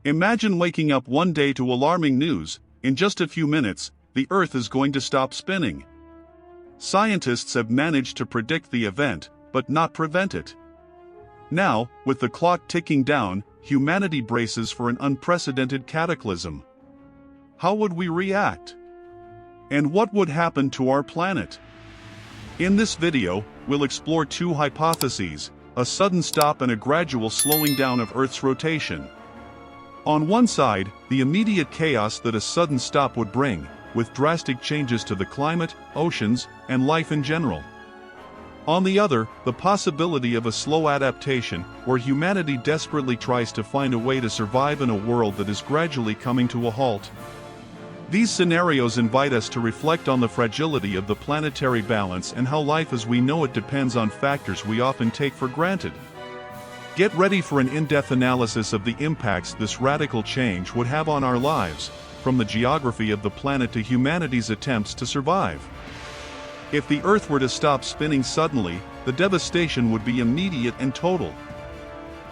Imagine waking up one day to alarming news: in just a few minutes, the Earth is going to stop spinning. Scientists have managed to predict the event, but not prevent it. Now, with the clock ticking down, humanity braces for an unprecedented cataclysm. How would we react? And what would happen to our planet? In this video, we'll explore two hypotheses: a sudden stop and a gradual slowing down of Earth's rotation. On one side, the immediate chaos that a sudden stop would bring, with drastic changes to the climate, oceans, and life in general. On the other, the possibility of a slow adaptation, where humanity desperately tries to find a way to survive in a world that is gradually coming to a halt. These scenarios invite us to reflect on the fragility of the planetary balance and how life as we know it depends on factors we often take for granted. Get ready for an in-depth analysis of the impacts this radical change would have on our lives, from the geography of the planet to humanity's attempts to survive. If the Earth were to stop spinning suddenly, the devastation would be immediate and total.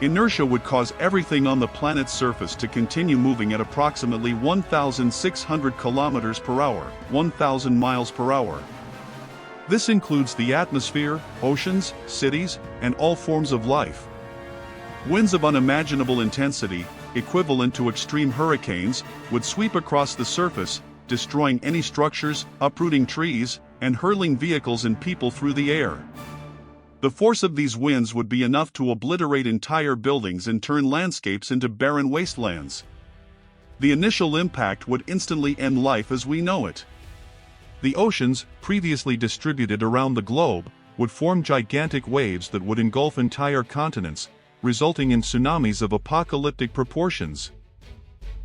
Inertia would cause everything on the planet's surface to continue moving at approximately 1,600 kilometers per hour, 1,000 miles per hour. This includes the atmosphere, oceans, cities, and all forms of life. Winds of unimaginable intensity, equivalent to extreme hurricanes, would sweep across the surface, destroying any structures, uprooting trees, and hurling vehicles and people through the air. The force of these winds would be enough to obliterate entire buildings and turn landscapes into barren wastelands. The initial impact would instantly end life as we know it. The oceans, previously distributed around the globe, would form gigantic waves that would engulf entire continents, resulting in tsunamis of apocalyptic proportions.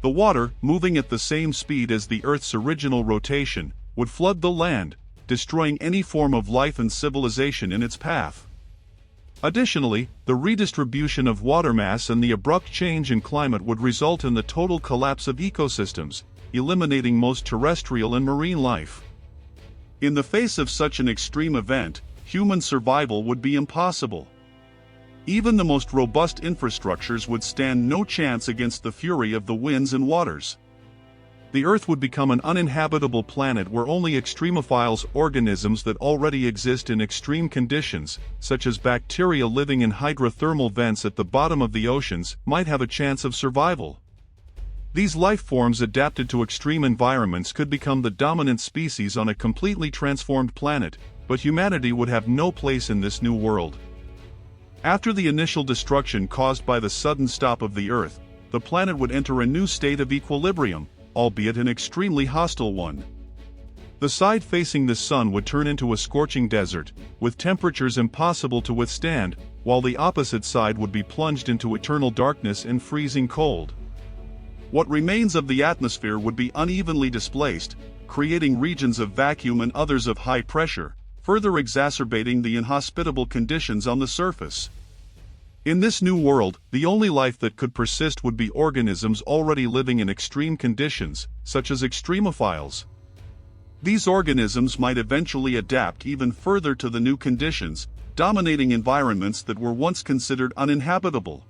The water, moving at the same speed as the Earth's original rotation, would flood the land, destroying any form of life and civilization in its path. Additionally, the redistribution of water mass and the abrupt change in climate would result in the total collapse of ecosystems, eliminating most terrestrial and marine life. In the face of such an extreme event, human survival would be impossible. Even the most robust infrastructures would stand no chance against the fury of the winds and waters. The Earth would become an uninhabitable planet where only extremophiles, organisms that already exist in extreme conditions, such as bacteria living in hydrothermal vents at the bottom of the oceans, might have a chance of survival. These life forms adapted to extreme environments could become the dominant species on a completely transformed planet, but humanity would have no place in this new world. After the initial destruction caused by the sudden stop of the Earth, the planet would enter a new state of equilibrium, albeit an extremely hostile one. The side facing the sun would turn into a scorching desert, with temperatures impossible to withstand, while the opposite side would be plunged into eternal darkness and freezing cold. What remains of the atmosphere would be unevenly displaced, creating regions of vacuum and others of high pressure, further exacerbating the inhospitable conditions on the surface. In this new world, the only life that could persist would be organisms already living in extreme conditions, such as extremophiles. These organisms might eventually adapt even further to the new conditions, dominating environments that were once considered uninhabitable.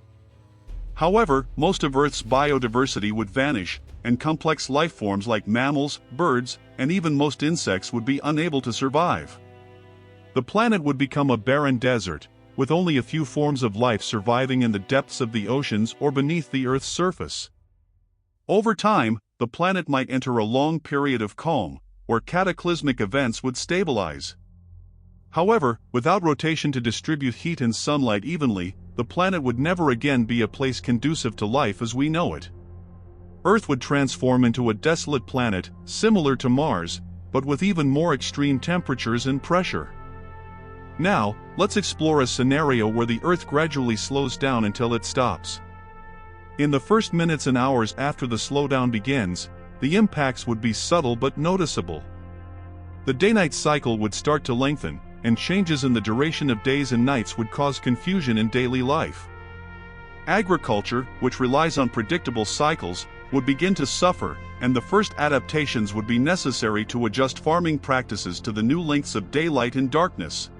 However, most of Earth's biodiversity would vanish, and complex life forms like mammals, birds, and even most insects would be unable to survive. The planet would become a barren desert, with only a few forms of life surviving in the depths of the oceans or beneath the Earth's surface. Over time, the planet might enter a long period of calm, where cataclysmic events would stabilize. However, without rotation to distribute heat and sunlight evenly, the planet would never again be a place conducive to life as we know it. Earth would transform into a desolate planet, similar to Mars, but with even more extreme temperatures and pressure. Now, let's explore a scenario where the Earth gradually slows down until it stops. In the first minutes and hours after the slowdown begins, the impacts would be subtle but noticeable. The day-night cycle would start to lengthen, and changes in the duration of days and nights would cause confusion in daily life. Agriculture, which relies on predictable cycles, would begin to suffer, and the first adaptations would be necessary to adjust farming practices to the new lengths of daylight and darkness.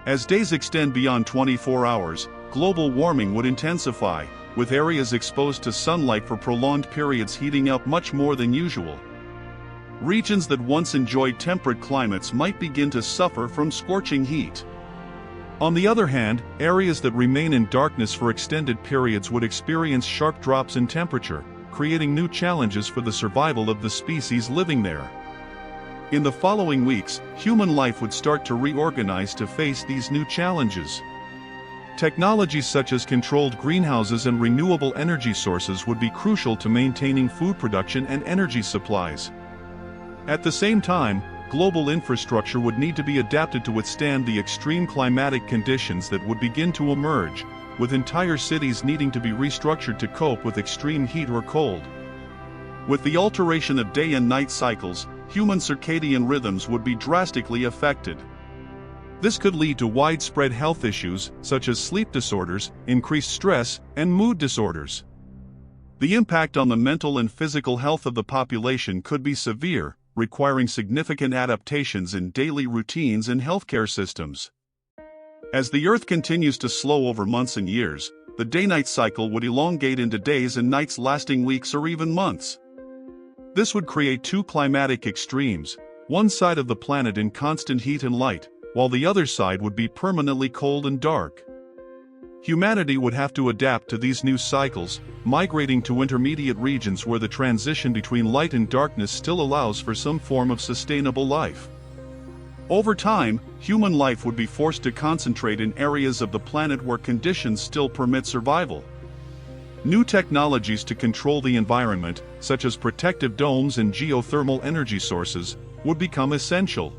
As days extend beyond 24 hours, global warming would intensify, with areas exposed to sunlight for prolonged periods heating up much more than usual. Regions that once enjoyed temperate climates might begin to suffer from scorching heat. On the other hand, areas that remain in darkness for extended periods would experience sharp drops in temperature, creating new challenges for the survival of the species living there. In the following weeks, human life would start to reorganize to face these new challenges. Technologies such as controlled greenhouses and renewable energy sources would be crucial to maintaining food production and energy supplies. At the same time, global infrastructure would need to be adapted to withstand the extreme climatic conditions that would begin to emerge, with entire cities needing to be restructured to cope with extreme heat or cold. With the alteration of day and night cycles, human circadian rhythms would be drastically affected. This could lead to widespread health issues, such as sleep disorders, increased stress, and mood disorders. The impact on the mental and physical health of the population could be severe, requiring significant adaptations in daily routines and healthcare systems. As the Earth continues to slow over months and years, the day-night cycle would elongate into days and nights lasting weeks or even months. This would create two climatic extremes, one side of the planet in constant heat and light, while the other side would be permanently cold and dark. Humanity would have to adapt to these new cycles, migrating to intermediate regions where the transition between light and darkness still allows for some form of sustainable life. Over time, human life would be forced to concentrate in areas of the planet where conditions still permit survival. New technologies to control the environment, such as protective domes and geothermal energy sources, would become essential.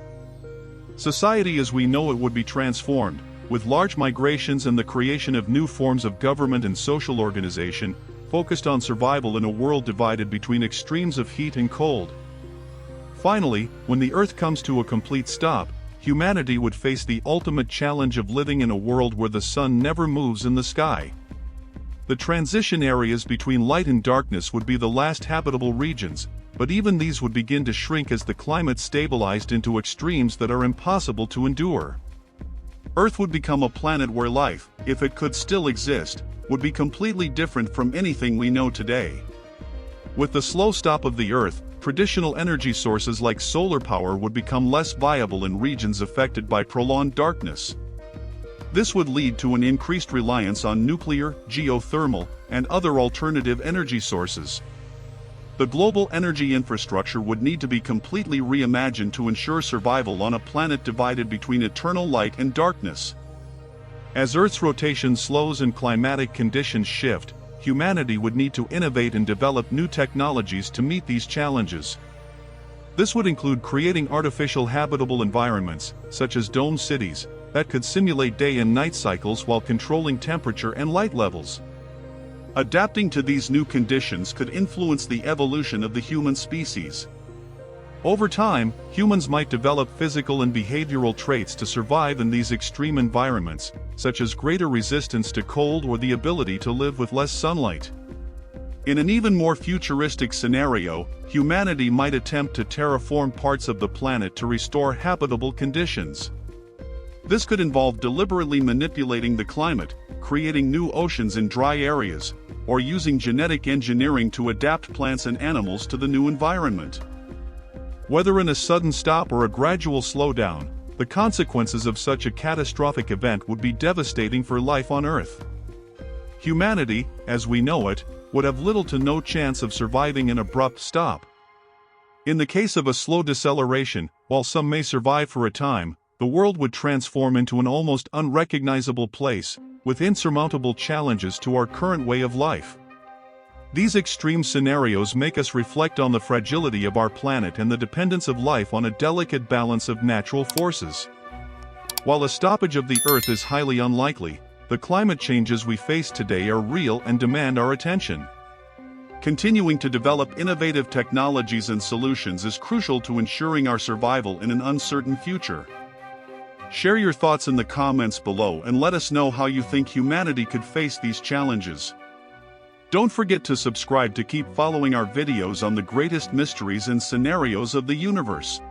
Society as we know it would be transformed, with large migrations and the creation of new forms of government and social organization, focused on survival in a world divided between extremes of heat and cold. Finally, when the Earth comes to a complete stop, humanity would face the ultimate challenge of living in a world where the sun never moves in the sky. The transition areas between light and darkness would be the last habitable regions, but even these would begin to shrink as the climate stabilized into extremes that are impossible to endure. Earth would become a planet where life, if it could still exist, would be completely different from anything we know today. With the slow stop of the Earth, traditional energy sources like solar power would become less viable in regions affected by prolonged darkness. This would lead to an increased reliance on nuclear, geothermal, and other alternative energy sources. The global energy infrastructure would need to be completely reimagined to ensure survival on a planet divided between eternal light and darkness. As Earth's rotation slows and climatic conditions shift, humanity would need to innovate and develop new technologies to meet these challenges. This would include creating artificial habitable environments, such as dome cities, that could simulate day and night cycles while controlling temperature and light levels. Adapting to these new conditions could influence the evolution of the human species. Over time, humans might develop physical and behavioral traits to survive in these extreme environments, such as greater resistance to cold or the ability to live with less sunlight. In an even more futuristic scenario, humanity might attempt to terraform parts of the planet to restore habitable conditions. This could involve deliberately manipulating the climate, creating new oceans in dry areas, or using genetic engineering to adapt plants and animals to the new environment. Whether in a sudden stop or a gradual slowdown, the consequences of such a catastrophic event would be devastating for life on Earth. Humanity, as we know it, would have little to no chance of surviving an abrupt stop. In the case of a slow deceleration, while some may survive for a time, the world would transform into an almost unrecognizable place, with insurmountable challenges to our current way of life. These extreme scenarios make us reflect on the fragility of our planet and the dependence of life on a delicate balance of natural forces. While a stoppage of the Earth is highly unlikely, the climate changes we face today are real and demand our attention. Continuing to develop innovative technologies and solutions is crucial to ensuring our survival in an uncertain future. Share your thoughts in the comments below and let us know how you think humanity could face these challenges. Don't forget to subscribe to keep following our videos on the greatest mysteries and scenarios of the universe.